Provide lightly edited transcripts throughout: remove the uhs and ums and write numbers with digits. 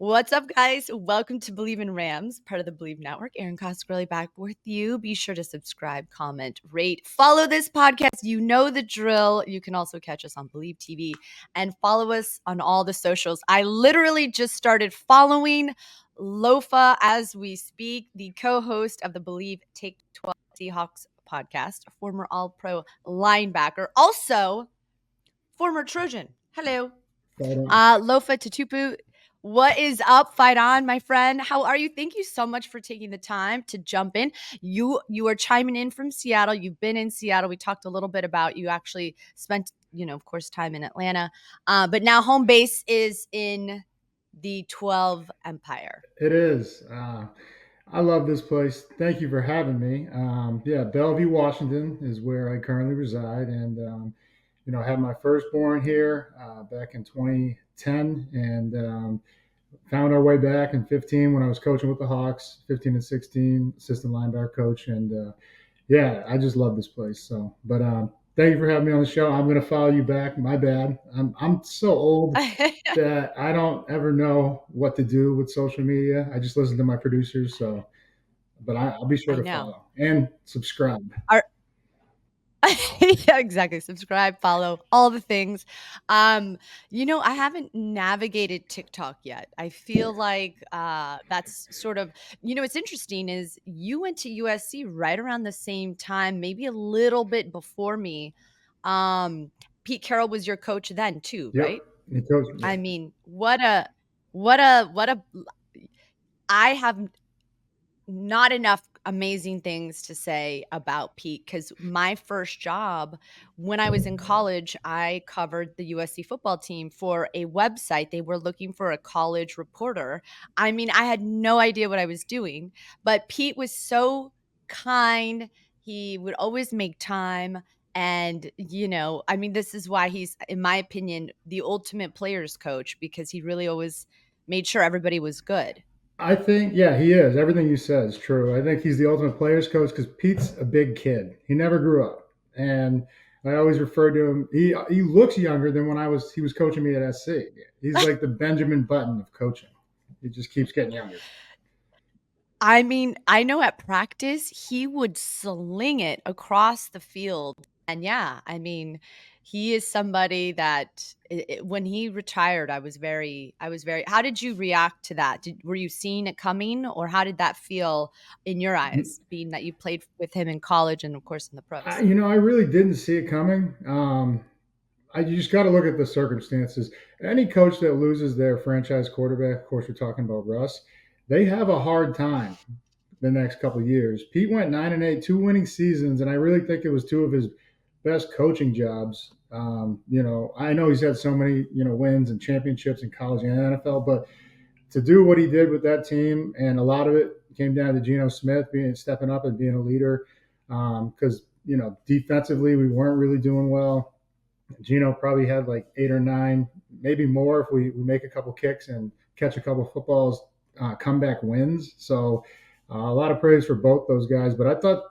What's up, guys? Welcome to Bleav In Rams, part of the Bleav Network. Erin Coscarelli back with you. Be sure to subscribe, comment, rate, follow this podcast. You know the drill. You can also catch us on Bleav TV and follow us on all the socials. I literally just started following Lofa as we speak, the co-host of the Bleav Take 12 Seahawks podcast, a former All-Pro linebacker, also former Trojan. Hello. Lofa Tatupu, what is up? Fight on, my friend. How are you? Thank you so much for taking the time to jump in. You are chiming in from Seattle. You've been in Seattle. We talked a little bit about you actually spent, of course, time in Atlanta. But now home base is in the 12 Empire. It is. I love this place. Thank you for having me. Bellevue, Washington is where I currently reside. And, I had my firstborn here back in 2010 and found our way back in 15 when I was coaching with the Hawks, 15 and 16, assistant linebacker coach. And I just love this place. Thank you for having me on the show. I'm going to follow you back. My bad. I'm so old that I don't ever know what to do with social media. I just listen to my producers. But I'll be sure to follow and subscribe. Yeah, exactly. Subscribe, follow, all the things. I haven't navigated TikTok yet. I feel like that's sort of, what's interesting is you went to USC right around the same time, maybe a little bit before me. Pete Carroll was your coach then too, Yep. right? He coached me. I mean, what a I have not enough amazing things to say about Pete because my first job when I was in college, I covered the USC football team for a website. They were looking for a college reporter. I mean, I had no idea what I was doing, but Pete was so kind. He would always make time. And, this is why he's, in my opinion, the ultimate players coach because he really always made sure everybody was good. I think, yeah, he is. Everything you said is true. I think he's the ultimate players coach because Pete's a big kid. He never grew up. And I always refer to him. He looks younger than when he was coaching me at SC. He's like the Benjamin Button of coaching. He just keeps getting younger. I mean, I know at practice, he would sling it across the field. And yeah, I mean, he is somebody that when he retired, how did you react to that? Were you seeing it coming or how did that feel in your eyes, being that you played with him in college and of course in the pros? I really didn't see it coming. You just got to look at the circumstances. Any coach that loses their franchise quarterback, of course, we're talking about Russ, they have a hard time the next couple of years. Pete went 9-8, two winning seasons, and I really think it was two of his best coaching jobs. I know he's had so many wins and championships in college and NFL, but to do what he did with that team, and a lot of it came down to Geno Smith stepping up and being a leader, because defensively we weren't really doing well. Geno probably had like 8 or 9, maybe more if we make a couple kicks and catch a couple footballs, comeback wins. So a lot of praise for both those guys. But I thought,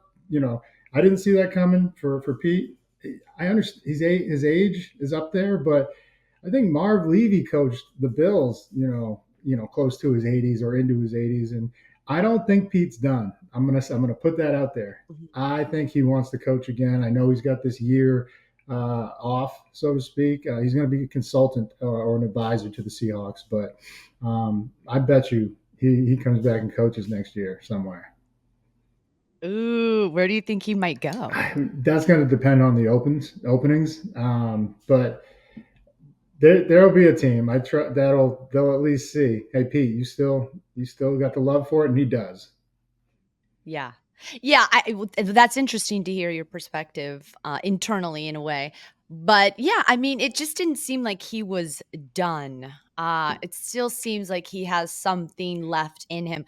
I didn't see that coming for Pete. I understand his age is up there, but I think Marv Levy coached the Bills, close to his 80s or into his 80s, and I don't think Pete's done. I'm gonna put that out there. I think he wants to coach again. I know he's got this year off, so to speak. He's going to be a consultant or an advisor to the Seahawks, but I bet you he comes back and coaches next year somewhere. Ooh, where do you think he might go? That's going to depend on the openings, but there'll be a team. They'll at least see. Hey, Pete, you still got the love for it, and he does. Yeah. Yeah, that's interesting to hear your perspective internally in a way. But yeah, I mean, it just didn't seem like he was done. It still seems like he has something left in him.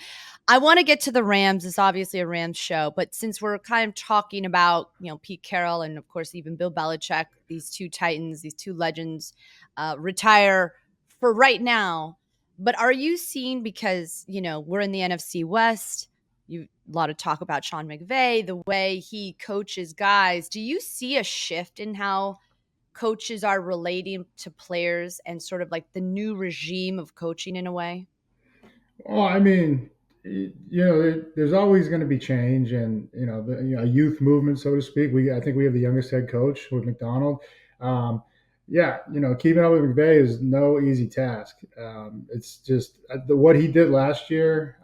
I want to get to the Rams. It's obviously a Rams show, but since we're kind of talking about, Pete Carroll and of course even Bill Belichick, these two Titans, these two legends retire for right now. But are you seeing, because, we're in the NFC West, a lot of talk about Sean McVay, the way he coaches guys. Do you see a shift in how coaches are relating to players and sort of like the new regime of coaching in a way? Well, I mean, there's always going to be change, and a youth movement, so to speak. I think we have the youngest head coach with McDonald. Um, yeah, keeping up with McVay is no easy task. It's just what he did last year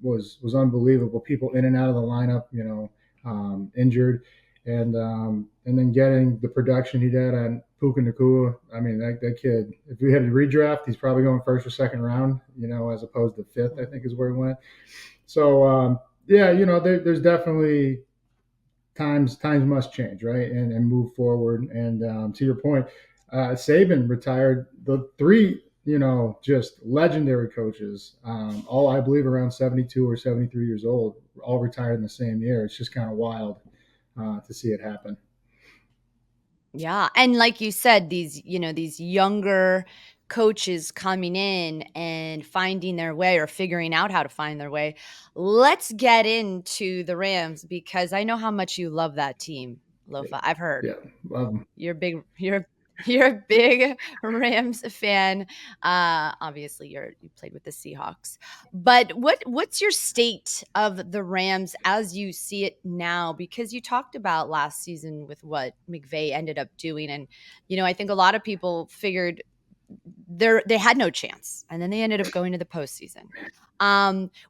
was unbelievable. People in and out of the lineup, injured, and then getting the production he did on Puka Nakua. I mean, that kid. If we had a redraft, he's probably going first or second round. As opposed to fifth, I think is where he went. So yeah, there's definitely times must change, right, and move forward. And to your point, Saban retired the three, just legendary coaches, all I believe around 72 or 73 years old, all retired in the same year. It's just kind of wild to see it happen. Yeah, and like you said, these younger coaches coming in and finding their way or figuring out how to find their way. Let's get into the Rams because I know how much you love that team, Lofa. I've heard. Yeah. Um, You're a big Rams fan. Obviously, you played with the Seahawks. But what's your state of the Rams as you see it now? Because you talked about last season with what McVay ended up doing, and I think a lot of people figured they had no chance, and then they ended up going to the postseason.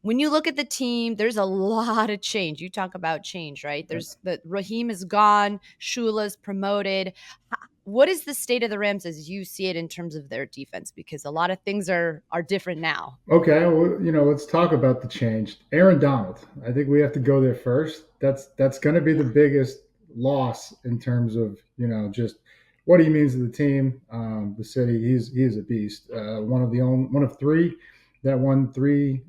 When you look at the team, there's a lot of change. You talk about change, right? There's the Raheem is gone, Shula's promoted. What is the state of the Rams as you see it in terms of their defense? Because a lot of things are different now. Okay, well, let's talk about the change. Aaron Donald. I think we have to go there first. That's going to be the Yeah. biggest loss in terms of just what he means to the team, the city. He's a beast. One of three that won three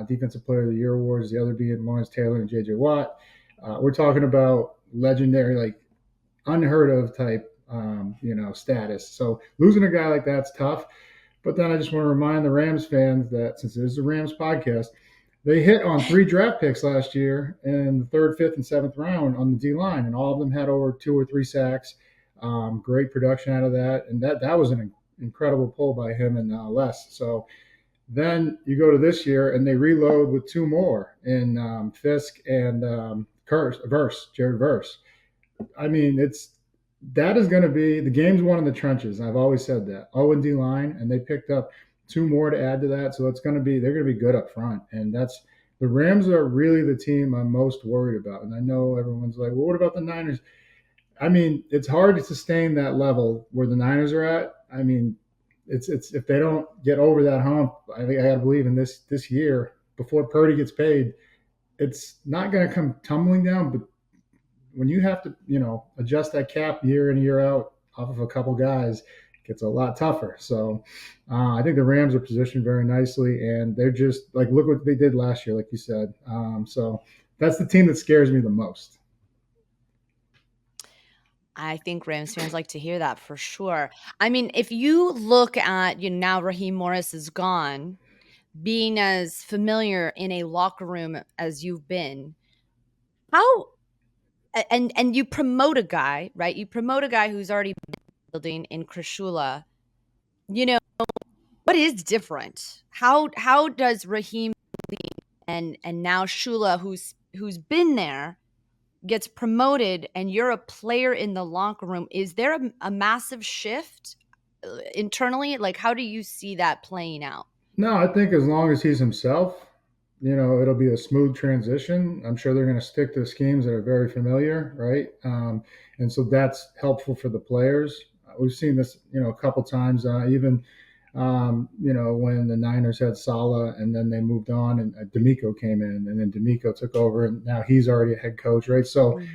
Defensive Player of the Year awards. The other being Lawrence Taylor and J.J. Watt. We're talking about legendary, like unheard of type, status. So losing a guy like that's tough. But then I just want to remind the Rams fans that since it is a Rams podcast, they hit on three draft picks last year in the third, fifth, and seventh round on the D line, and all of them had over 2 or 3 sacks. Great production out of that, and that was an incredible pull by him and Les. So then you go to this year, and they reload with two more in Fisk and Jared Verse. I mean, that is going to be the game's won in the trenches. I've always said that. O and D line, and they picked up two more to add to that, so they're going to be good up front, and that's the Rams are really the team I'm most worried about. And I know everyone's like, well, what about the Niners? I mean, it's hard to sustain that level where the Niners are at. I mean, it's if they don't get over that hump, I think I got to believe in this year before Purdy gets paid, it's not going to come tumbling down, but when you have to, adjust that cap year in year out off of a couple guys, it gets a lot tougher. So I think the Rams are positioned very nicely, and they're just like look what they did last year, like you said. So that's the team that scares me the most. I think Rams fans like to hear that for sure. I mean, if you look at, now Raheem Morris is gone, being as familiar in a locker room as you've been, how and you promote a guy, right? You promote a guy who's already building in Krishula. You know, what is different? How does Raheem and now Shula, who's been there, gets promoted, and you're a player in the locker room? Is there a massive shift internally? Like, how do you see that playing out? No, I think as long as he's himself, it'll be a smooth transition. I'm sure they're going to stick to schemes that are very familiar, right? And so that's helpful for the players. We've seen this, a couple times, even when the Niners had Sala and then they moved on and D'Amico came in and then D'Amico took over and now he's already a head coach, right? So Mhm.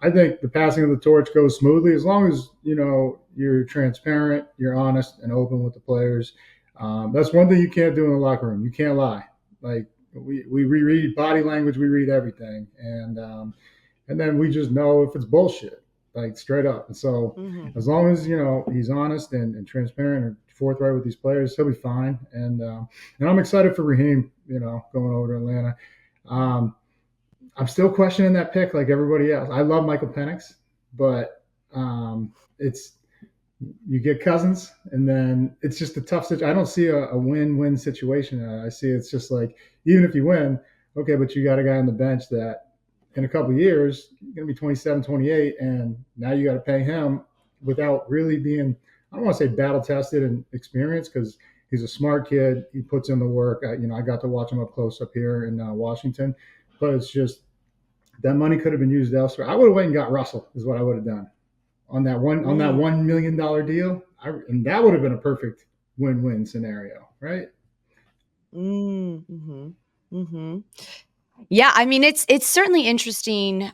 I think the passing of the torch goes smoothly as long as you're transparent, you're honest and open with the players. That's one thing you can't do in the locker room. You can't lie. Like we reread body language, we read everything, and then we just know if it's bullshit, like straight up. And so Mhm. as long as he's honest and transparent and forthright with these players, he'll be fine. And I'm excited for Raheem, going over to Atlanta. Um, I'm still questioning that pick like everybody else. I love Michael Penix, but it's You get Cousins, and then it's just a tough situation. I don't see a win-win situation. I see it's just like, even if you win, okay, but you got a guy on the bench that in a couple of years you're going to be 27, 28, and now you got to pay him without really being, I don't want to say battle tested and experienced, because he's a smart kid. He puts in the work. I got to watch him up close up here in Washington, but it's just that money could have been used elsewhere. I would have went and got Russell, is what I would have done on that Mm. $1 million deal, and that would have been a perfect win-win scenario, right? Mm. Mm-hmm. Mm-hmm. Yeah, I mean, it's certainly interesting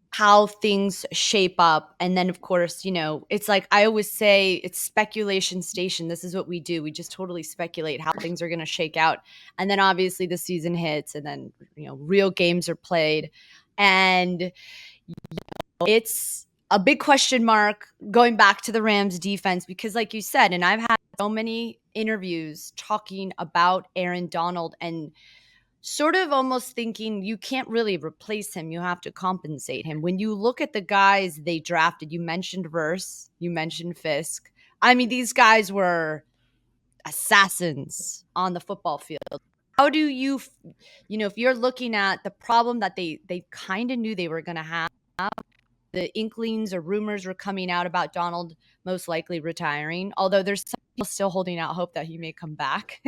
how things shape up. And then, of course, it's like I always say, it's speculation station. This is what we do. We just totally speculate how things are going to shake out. And then obviously the season hits, and then, real games are played. And it's a big question mark going back to the Rams defense, because like you said, and I've had so many interviews talking about Aaron Donald, and sort of almost thinking you can't really replace him. You have to compensate him. When you look at the guys they drafted, you mentioned Verse, you mentioned Fisk. I mean, these guys were assassins on the football field. How do if you're looking at the problem that they kind of knew they were going to have, the inklings or rumors were coming out about Donald most likely retiring, although there's some people still holding out hope that he may come back.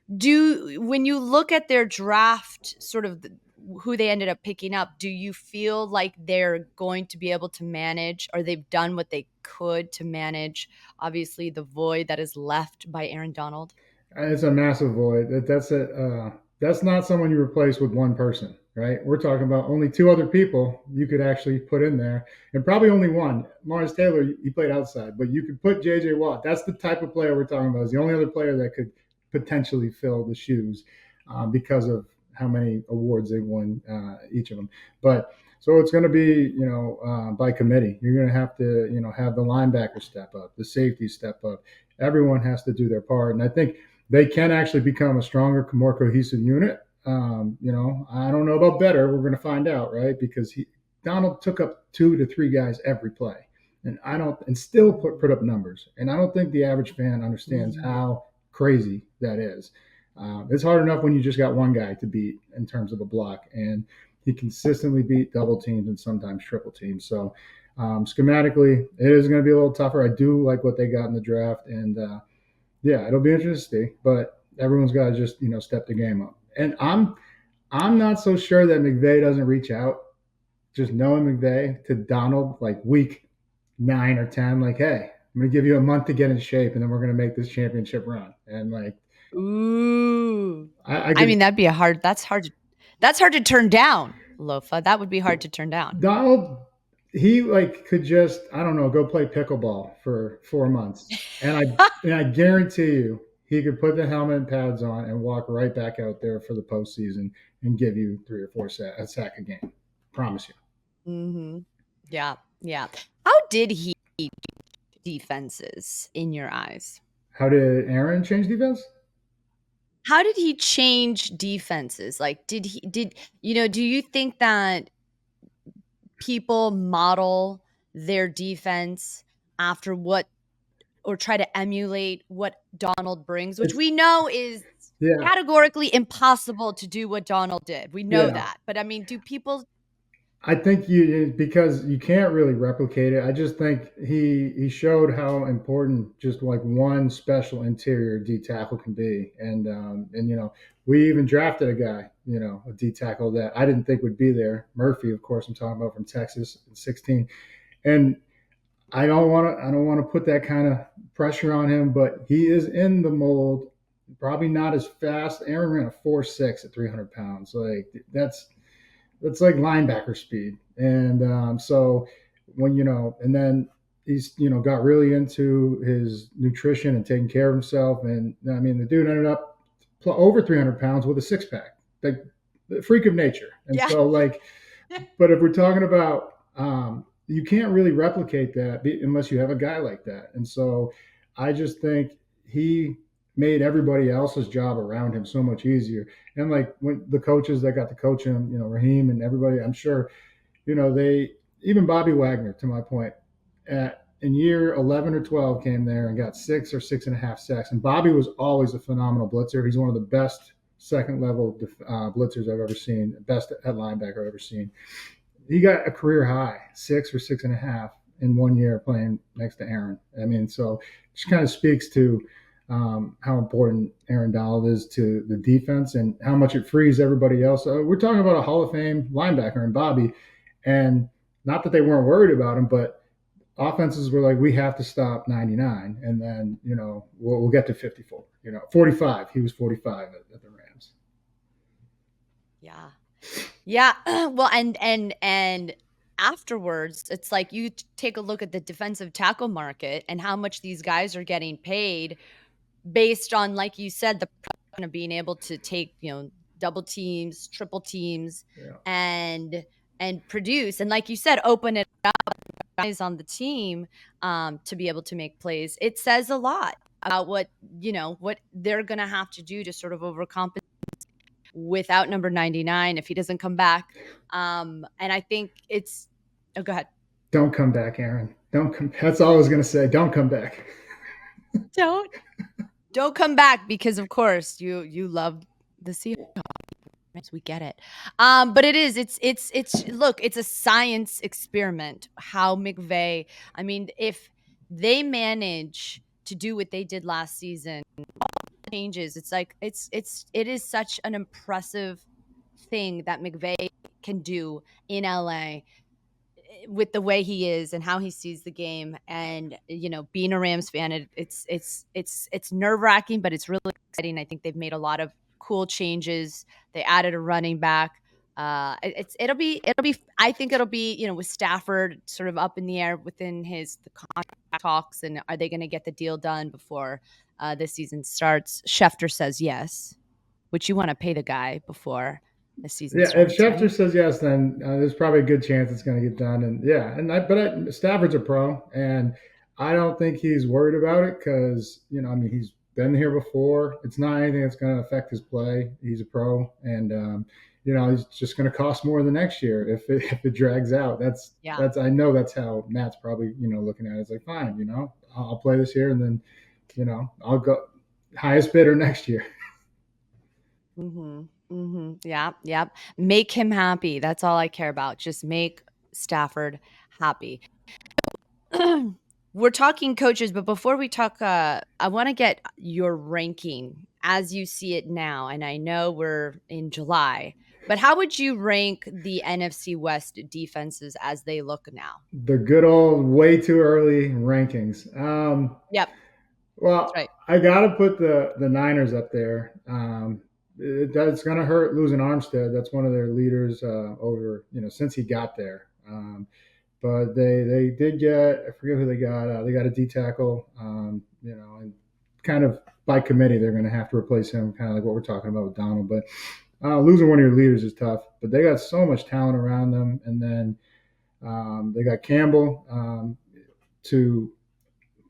When you look at their draft, sort of who they ended up picking up, do you feel like they're going to be able to manage, or they've done what they could to manage, obviously, the void that is left by Aaron Donald? It's a massive void. That's not someone you replace with one person, right? We're talking about only two other people you could actually put in there, and probably only one. Lawrence Taylor, he played outside, but you could put J.J. Watt. That's the type of player we're talking about. Is the only other player that could potentially fill the shoes, because of how many awards they won, each of them. But so it's going to be, by committee. You're going to have to, have the linebacker step up, the safety step up. Everyone has to do their part, and I think they can actually become a stronger, more cohesive unit. I don't know about better. We're going to find out, right? Because Donald took up 2 to 3 guys every play, and I don't, and still put up numbers. And I don't think the average fan understands Mhm. how crazy that is. It's hard enough when you just got one guy to beat in terms of a block, and he consistently beat double teams and sometimes triple teams. So schematically, it is going to be a little tougher. I do like what they got in the draft, and yeah, it'll be interesting, but everyone's got to just step the game up. And I'm not so sure that McVay doesn't reach out, just knowing McVay, to Donald like week 9 or 10, like, hey, I'm gonna give you a month to get in shape, and then we're gonna make this championship run. And like, Ooh. I I could mean, that's hard to turn down, Lofa. That would be hard to turn down. Donald, he like could just, I don't know, go play pickleball for 4 months, and I guarantee you he could put the helmet and pads on and walk right back out there for the postseason and give you 3 or 4 sack a game. Promise you. Mhm. Yeah, yeah. How did he defenses in your eyes? How did Aaron change defense? How did he change defenses? Like, do you think that people model their defense after what, or try to emulate what Donald brings, which It's we know is Yeah, categorically impossible to do what Donald did. We know yeah. that. But I mean, do people I think because you can't really replicate it. I just think he showed how important just like one special interior D tackle can be, and we even drafted a guy, a D tackle that I didn't think would be there. Murphy, of course, I'm talking about, from Texas in 16, and I don't want to put that kind of pressure on him, but he is in the mold. Probably not as fast. Aaron ran a 4.6 at 300 pounds. Like that's like linebacker speed. And so and then he's got really into his nutrition and taking care of himself. And I mean, the dude ended up over 300 pounds with a 6 pack, like the freak of nature. And Yeah. so like, but if we're talking about, you can't really replicate that unless you have a guy like that. And so I just think he made everybody else's job around him so much easier. And like when the coaches that got to coach him, Raheem and everybody, I'm sure, they, even Bobby Wagner, to my point, in year 11 or 12 came there and got 6 or 6.5 sacks. And Bobby was always a phenomenal blitzer. He's one of the best second level blitzers I've ever seen, best at linebacker I've ever seen. He got a career high, 6 or 6.5 in 1 year playing next to Erin. I mean, so it just kind of speaks to how important Aaron Donald is to the defense and how much it frees everybody else. We're talking about a Hall of Fame linebacker in Bobby, and not that they weren't worried about him, but offenses were like, we have to stop 99, and then we'll get to 54. 45. He was 45 at the Rams. Yeah. Yeah. Well, and afterwards, it's like you take a look at the defensive tackle market and how much these guys are getting paid based on, like you said, the of being able to take, double teams, triple teams, Yeah. and produce. And like you said, open it up guys on the team to be able to make plays. It says a lot about what they're going to have to do to sort of overcompensate without number 99 if he doesn't come back. And I think it's go ahead. Don't come back, Erin. Don't come. That's all I was going to say. Don't come back. Don't come back, because of course you love the Seahawks. We get it. But it's look, it's a science experiment. How McVay, I mean, if they manage to do what they did last season, changes, it's like it is such an impressive thing that McVay can do in LA with the way he is and how he sees the game. And being a Rams fan, it's nerve-wracking, but it's really exciting. I think they've made a lot of cool changes. They added a running back. It'll be I think it'll be with Stafford sort of up in the air within the contract talks, and are they going to get the deal done before this season starts? Schefter says yes, which you want to pay the guy before the season starts. If Schefter right? says yes, then there's probably a good chance it's going to get done. And Stafford's a pro, and I don't think he's worried about it because he's been here before. It's not anything that's going to affect his play. He's a pro, and he's just going to cost more the next year if it drags out. That's I know that's how Matt's probably looking at it. It's like, fine, I'll play this year, and then I'll go highest bidder next year. Mm-hmm. Mm-hmm. Yeah. Make him happy. That's all I care about. Just make Stafford happy. We're talking coaches, but before we talk, I want to get your ranking as you see it now. And I know we're in July, but how would you rank the NFC West defenses as they look now? The good old way too early rankings. Yep. Well, Right. I got to put the Niners up there. It's going to hurt losing Armstead. That's one of their leaders over since he got there. But they did get, I forget who they got. They got a D tackle. And kind of by committee they're going to have to replace him, kind of like what we're talking about with Donald. But losing one of your leaders is tough. But they got so much talent around them, and then they got Campbell to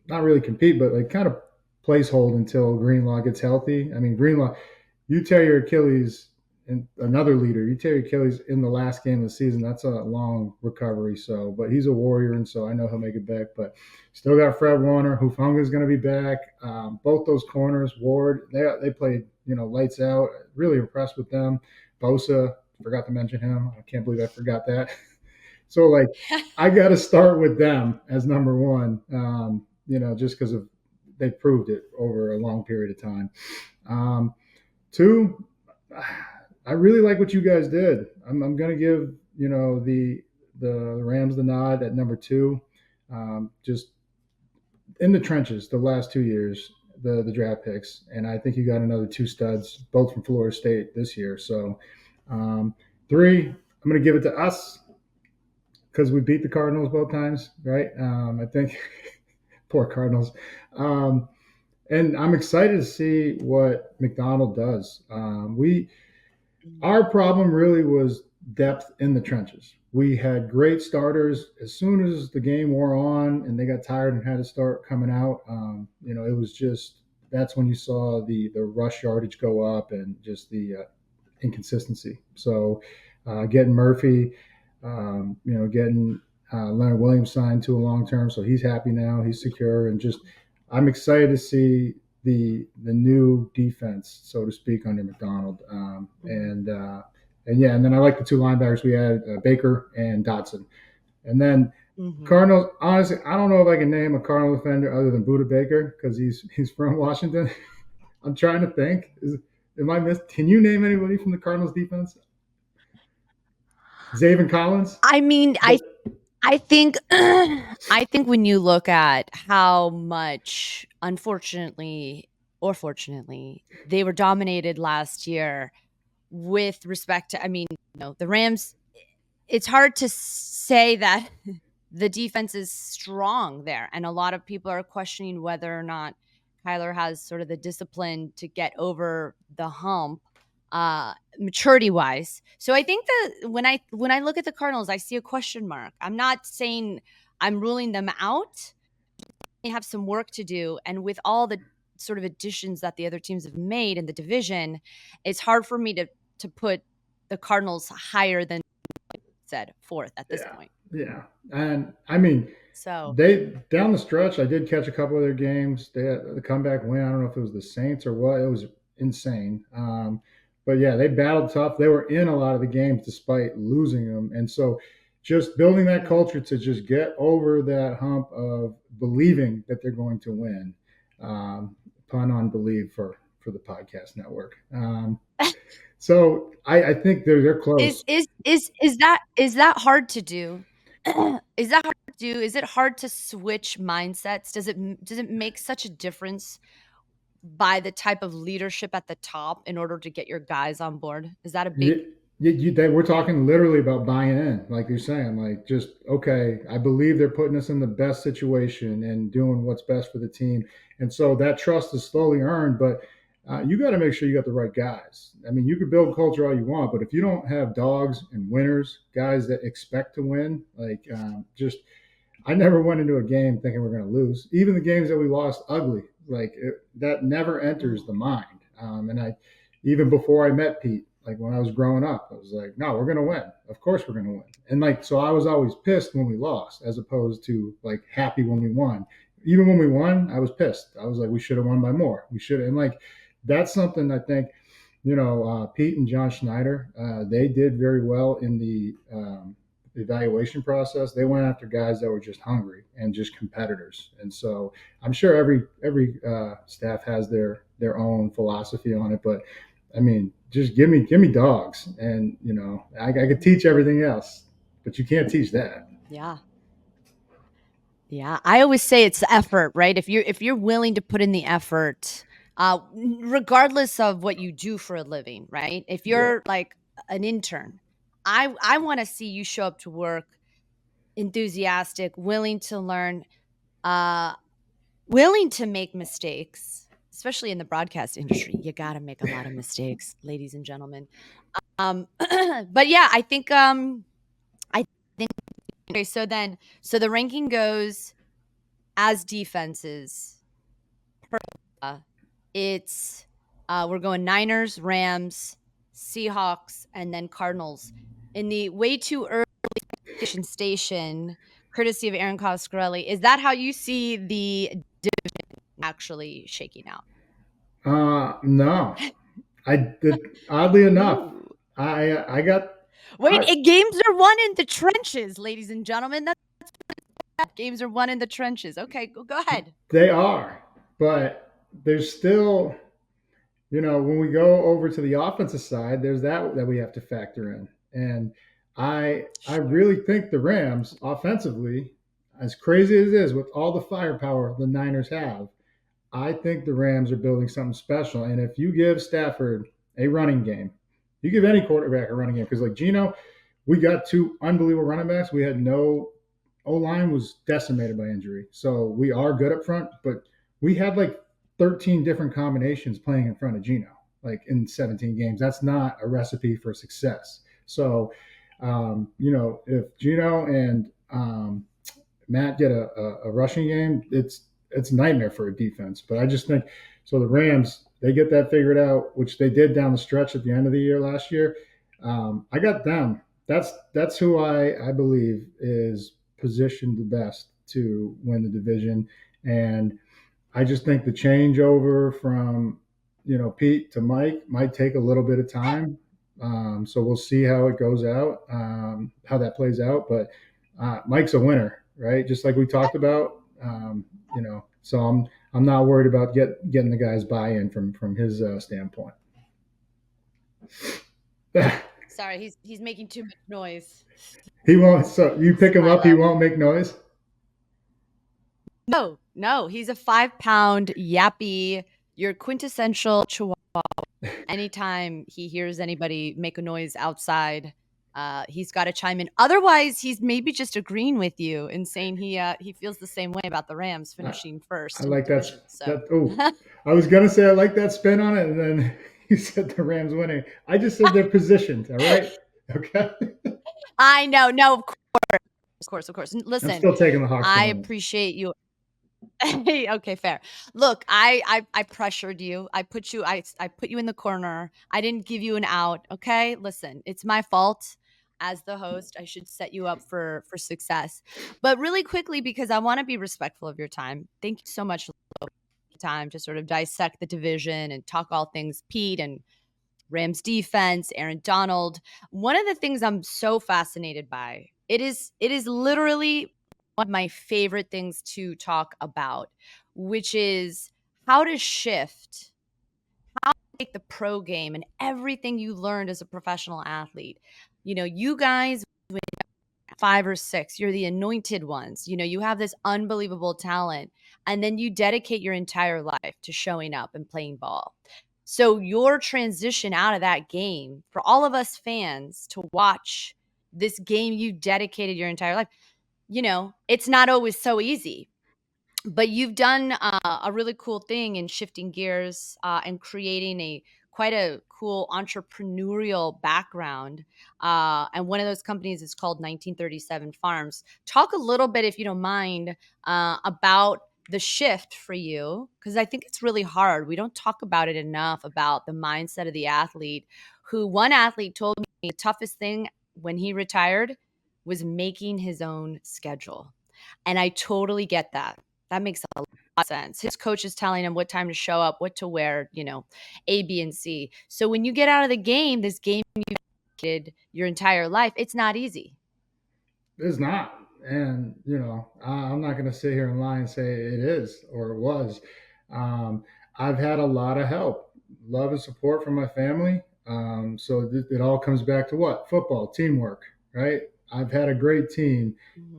not really compete, but like kind of placehold until Greenlaw gets healthy. I mean, Greenlaw, you tear your Achilles, and another leader, you tear your Achilles in the last game of the season. That's a long recovery. So, but he's a warrior, and so I know he'll make it back. But still got Fred Warner. Hufunga's going to be back. Both those corners, Ward, they played lights out. Really impressed with them. Bosa, forgot to mention him. I can't believe I forgot that. So like, I got to start with them as number one. Just because they proved it over a long period of time. Two, I really like what you guys did. I'm going to give the Rams the nod at number two. Just in the trenches the last 2 years, the draft picks, and I think you got another two studs, both from Florida State this year. So three, I'm going to give it to us because we beat the Cardinals both times, right? I think. Poor Cardinals. And I'm excited to see what McDonald does. Our problem really was depth in the trenches. We had great starters. As soon as the game wore on and they got tired and had to start coming out, it was just that's when you saw the rush yardage go up and just the inconsistency. So getting Murphy, getting Leonard Williams signed to a long term, so he's happy now. He's secure, and just I'm excited to see the new defense, so to speak, under McDonald. And yeah, and then I like the two linebackers we had, Baker and Dotson. And then Mm-hmm. Cardinals, honestly, I don't know if I can name a Cardinal defender other than Buda Baker because he's from Washington. I'm trying to think. Am I missed? Can you name anybody from the Cardinals defense? Zaven Collins, I mean, but I think I think when you look at how much, unfortunately or fortunately, they were dominated last year with respect to, I mean, the Rams, it's hard to say that the defense is strong there. And a lot of people are questioning whether or not Kyler has sort of the discipline to get over the hump, maturity wise. So I think that when I look at the Cardinals, I see a question mark. I'm not saying I'm ruling them out. They have some work to do. And with all the sort of additions that the other teams have made in the division, it's hard for me to put the Cardinals higher than, said, fourth at this yeah, point. yeah. And I mean, So they down the stretch, I did catch a couple of their games. They had the comeback win. I don't know if it was the Saints or what. It was insane. But yeah, they battled tough. They were in a lot of the games despite losing them, and so just building that mhm. culture to just get over that hump of believing that they're going to win. Pun on believe for the podcast network. So I think they're Is close. is is that hard to do? Is that hard to do? Is it hard to switch mindsets? Does it make such a difference by the type of leadership at the top in order to get your guys on board? Is that a big We're talking literally about buying in, like you're saying, like just okay. I believe they're putting us in the best situation and doing what's best for the team, and so that trust is slowly earned. But you got to make sure you got the right guys. I mean, you could build culture all you want, but if you don't have dogs and winners, guys that expect to win, like just I never went into a game thinking we're going to lose. Even the games that we lost ugly, that never enters Mhm. the mind. And I, even before I met Pete, like when I was growing up, I was like, no, we're going to win. Of course we're going to win. And like, so I was always pissed when we lost as opposed to like happy when we won. Even when we won, I was pissed. I was like, we should have won by more. We should have. And like, that's something I think, Pete and John Schneider, they did very well in the evaluation process. They went after guys that were just hungry and just competitors. And so I'm sure every staff has their own philosophy on it, but I mean, just give me dogs, and I could teach everything else, but you can't teach that. Yeah. Yeah, I always say it's effort, right? If you're willing to put in the effort, regardless of what you do for a living, right? If Yeah, you're like an intern, I want to see you show up to work enthusiastic, willing to learn, uh, willing to make mistakes, especially in the broadcast industry. You got to make a lot of mistakes, ladies and gentlemen. But yeah, I think okay. So the ranking goes as defenses. Uh, it's we're going Niners, Rams, Seahawks, and then Cardinals. In the way too early station, courtesy of Erin Coscarelli, is that how you see the actually shaking out? no, I did. Oddly enough, Ooh. I got Wait, I games are won in the trenches, ladies and gentlemen. That's games are won in the trenches. Okay, go ahead. they are, but there's still when we go over to the offensive side, there's that we have to factor in. And I Sure. really think the Rams offensively, as crazy as it is with all the firepower the Niners have, I think the Rams are building something special. And if you give Stafford a running game, you give any quarterback a running game, because like Gino, we got two unbelievable running backs. We had no O line was decimated by injury, so we are good up front. But we had like 13 different combinations playing in front of Gino, like in 17 games. That's not a recipe for success. So, if Gino and Matt get a rushing game, it's a nightmare for a defense. But I just think so. The Rams, they get that figured out, which they did down the stretch at the end of the year last year. I got them. That's who I believe is positioned the best to win the division. And I just think the changeover from, Pete to Mike might take a little bit of time. So we'll see how it goes out, how that plays out. But Mike's a winner, right? Just like we talked about. So I'm not worried about getting the guys buy-in from his standpoint. Sorry, he's making too much noise. He won't. So you pick him up, he won't make noise. No, he's a 5-pound yappy, your quintessential chihuahua. Anytime he hears anybody make a noise outside, he's got to chime in. Otherwise, he's maybe just agreeing with you and saying he feels the same way about the Rams finishing first. I in like the division, that. Oh, I was gonna say I like that spin on it, and then you said the Rams winning. I just said they're positioned. All right. Okay. I know. No, of course. Listen, I'm still taking the Hawks. I appreciate you. Okay, fair. Look, I pressured you. I put you in the corner. I didn't give you an out. Okay, listen, it's my fault. As the host, I should set you up for success. But really quickly, because I want to be respectful of your time. Thank you so much for the time to sort of dissect the division and talk all things Pete and Rams defense, Aaron Donald. One of the things I'm so fascinated by, it is literally one of my favorite things to talk about, which is how to shift, how to take the pro game and everything you learned as a professional athlete. You guys, when 5 or 6, you're the anointed ones. You have this unbelievable talent, and then you dedicate your entire life to showing up and playing ball. So your transition out of that game, for all of us fans to watch this game you dedicated your entire life, it's not always so easy. But you've done a really cool thing in shifting gears and creating quite a cool entrepreneurial background. And one of those companies is called 1937 Farms. Talk a little bit, if you don't mind, about the shift for you, because I think it's really hard. We don't talk about it enough, about the mindset of the athlete. One athlete told me the toughest thing when he retired was making his own schedule. And I totally get that. That makes a lot of sense. His coach is telling him what time to show up, what to wear, A, B, and C. So when you get out of the game, this game you did your entire life, it's not easy. It's not. And, I'm not going to sit here and lie and say it is or it was. I've had a lot of help, love and support from my family. So it all comes back to what? Football, teamwork, right? I've had a great team,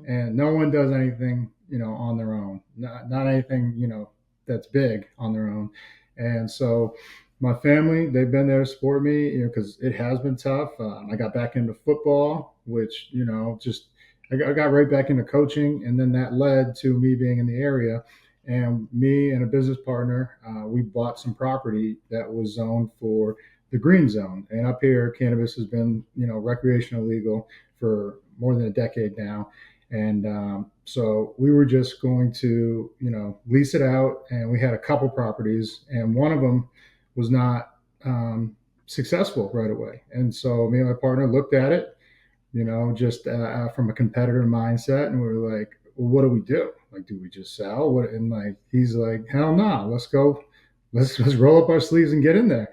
and no one does anything, on their own. Not anything, that's big on their own. And so my family, they've been there to support me, because it has been tough. I got back into football, which, just I got right back into coaching, and then that led to me being in the area. And me and a business partner, we bought some property that was zoned for the green zone. And up here, cannabis has been, recreational legal for more than a decade now. And so we were just going to, lease it out. And we had a couple properties, and one of them was not successful right away. And so me and my partner looked at it, just from a competitor mindset. And we were like, well, what do we do? Like, do we just sell? What? And like, he's like, hell no, let's go. Let's roll up our sleeves and get in there.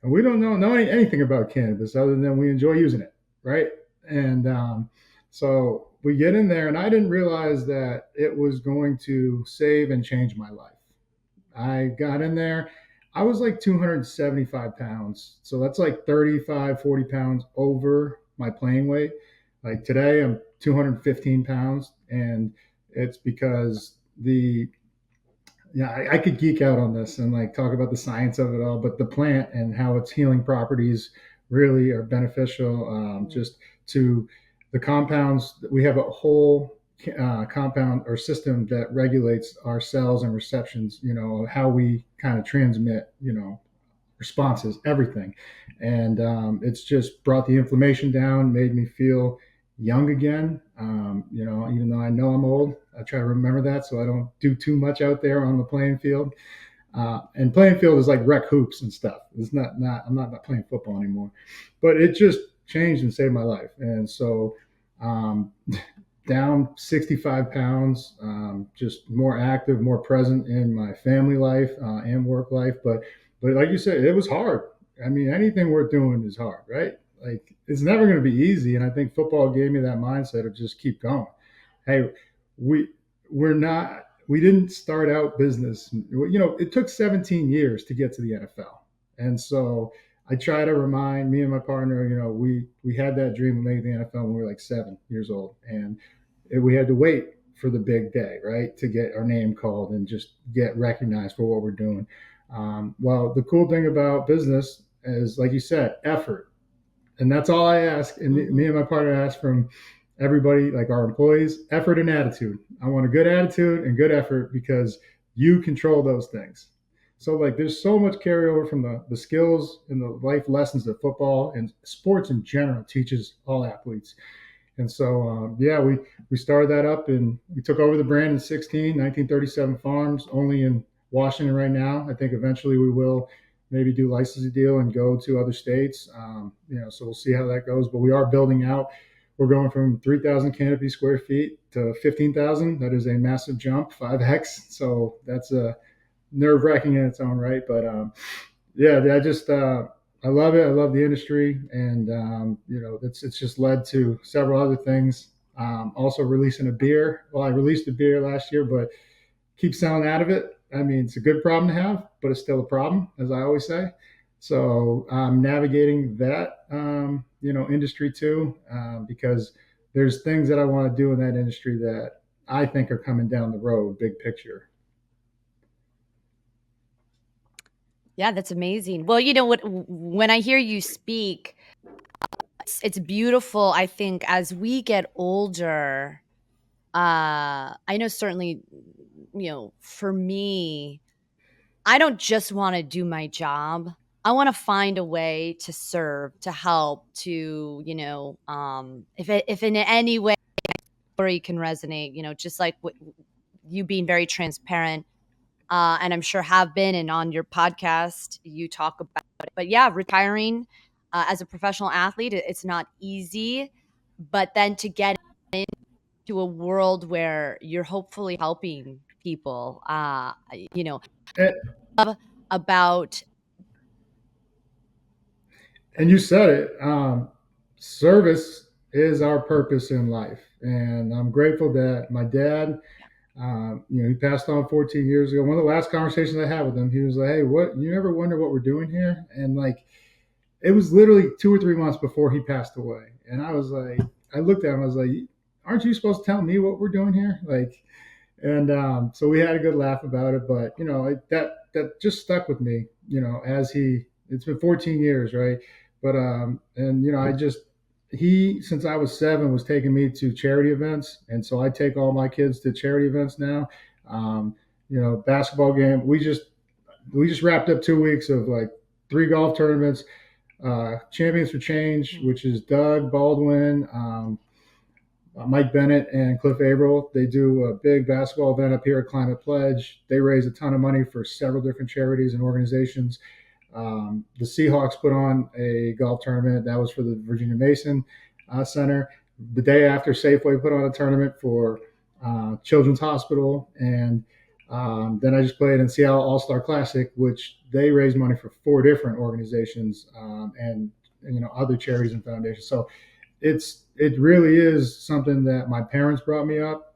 And we don't know anything about cannabis other than we enjoy using it. Right. And so we get in there, and I didn't realize that it was going to save and change my life. I got in there. I was like 275 pounds. So that's like 35, 40 pounds over my playing weight. Like today, I'm 215 pounds. And it's because I could geek out on this and like talk about the science of it all, but the plant and how its healing properties really are beneficial, just to the compounds. We have a whole compound or system that regulates our cells and receptions, how we kind of transmit, responses, everything. And it's just brought the inflammation down, made me feel young again. Even though I know I'm old, I try to remember that so I don't do too much out there on the playing field. And playing field is like rec hoops and stuff. It's not I'm not playing football anymore, but it just changed and saved my life. And so down 65 pounds, just more active, more present in my family life and work life. But like you said, it was hard. I mean, anything worth doing is hard, right? Like it's never going to be easy. And I think football gave me that mindset of just keep going. Hey, we we didn't start out business. It took 17 years to get to the NFL, and so I try to remind me and my partner, we had that dream of making the NFL when we were like 7 years old, and we had to wait for the big day, right, to get our name called and just get recognized for what we're doing. Well, the cool thing about business is, like you said, effort, and that's all I ask. And me and my partner ask from everybody, like our employees, effort and attitude. I want a good attitude and good effort because you control those things. So like there's so much carryover from the skills and the life lessons that football and sports in general teaches all athletes. And so, yeah, we started that up and we took over the brand in 1937 farms, only in Washington right now. I think eventually we will maybe do licensing deal and go to other states. So we'll see how that goes. But we are building out. We're going from 3,000 canopy square feet to 15,000. That is a massive jump, 5x. So that's a nerve wracking in its own right. But yeah, I just I love it. I love the industry, and it's just led to several other things. Also releasing a beer. Well, I released a beer last year, but keep selling out of it. I mean, it's a good problem to have, but it's still a problem, as I always say. So I'm navigating that industry too, because there's things that I want to do in that industry that I think are coming down the road, big picture. Yeah, that's amazing. Well, you know what? When I hear you speak, it's beautiful. I think as we get older, I know certainly, for me, I don't just want to do my job. I want to find a way to serve, to help, to, if in any way story can resonate, just like you being very transparent, and I'm sure have been, and on your podcast you talk about it. But yeah, retiring as a professional athlete, it's not easy, but then to get into a world where you're hopefully helping people, And, about and you said it. Service is our purpose in life, and I'm grateful that my dad, he passed on 14 years ago. One of the last conversations I had with him, he was like, "Hey, what? You ever wonder what we're doing here?" And like, it was literally 2 or 3 months before he passed away, and I was like, I looked at him, I was like, "Aren't you supposed to tell me what we're doing here?" Like, and so we had a good laugh about it. But that just stuck with me. It's been 14 years, right? But and I just he since I was 7 was taking me to charity events, and so I take all my kids to charity events now. Basketball game. We just wrapped up 2 weeks of like 3 golf tournaments. Champions for Change, which is Doug Baldwin, Mike Bennett and Cliff Averill. They do a big basketball event up here at Climate Pledge. They raise a ton of money for several different charities and organizations. The Seahawks put on a golf tournament that was for the Virginia Mason Center. The day after, Safeway put on a tournament for Children's Hospital, and then I just played in Seattle All Star Classic, which they raised money for 4 different organizations and other charities and foundations. So it really is something that my parents brought me up,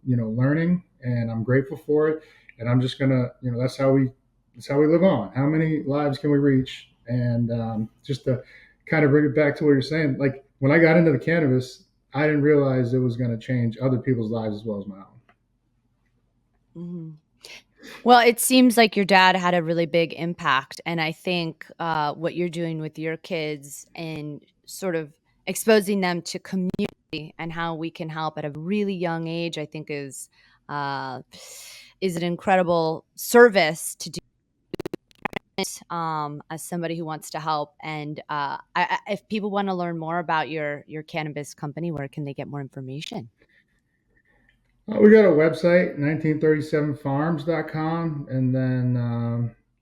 learning, and I'm grateful for it. And I'm just gonna, that's how we live on. How many lives can we reach? And just to kind of bring it back to what you're saying, like when I got into the cannabis, I didn't realize it was going to change other people's lives as well as my own. Mm-hmm. Well, it seems like your dad had a really big impact, and I think what you're doing with your kids and sort of exposing them to community and how we can help at a really young age, I think uh, is an incredible service to do, as somebody who wants to help. And if people want to learn more about your cannabis company, where can they get more information? We got a website, 1937farms.com, and then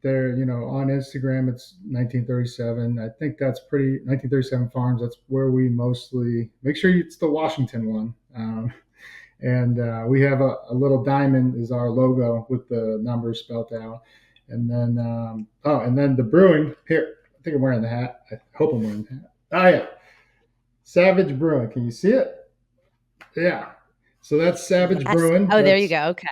there, on Instagram, it's 1937. I think that's pretty 1937 Farms. That's where we mostly make sure it's the Washington one. And we have a little diamond is our logo with the numbers spelled out. And then and then the brewing here. I think I'm wearing the hat. I hope I'm wearing the hat. Oh yeah, Savage Brewing. Can you see it? Yeah. So that's Savage Yes. Brewing. Oh, there you That's go. Okay.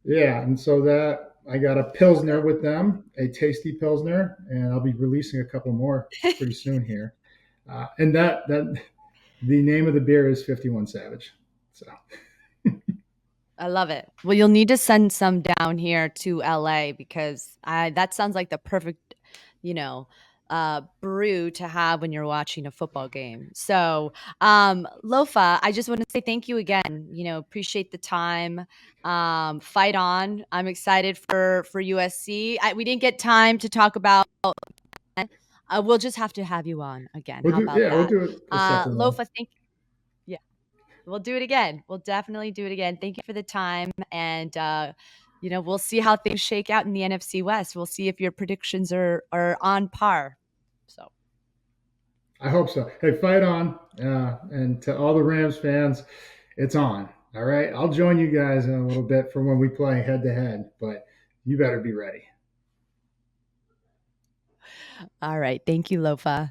yeah. And so that I got a Pilsner with them, a tasty Pilsner, and I'll be releasing a couple more pretty soon here. And that the name of the beer is 51 Savage. So I love it. Well, you'll need to send some down here to LA because that sounds like the perfect, you know, brew to have when you're watching a football game. So, Lofa, I just want to say thank you again. Appreciate the time. Fight on. I'm excited for USC. We didn't get time to talk about. We'll just have to have you on again. How about we'll that? do it a second one. Lofa, thank yeah. We'll do it again. We'll definitely do it again. Thank you for the time. And, we'll see how things shake out in the NFC West. We'll see if your predictions are on par. So, I hope so. Hey, fight on. And to all the Rams fans, it's on. All right. I'll join you guys in a little bit for when we play head to head, but you better be ready. all right. Thank you, Lofa.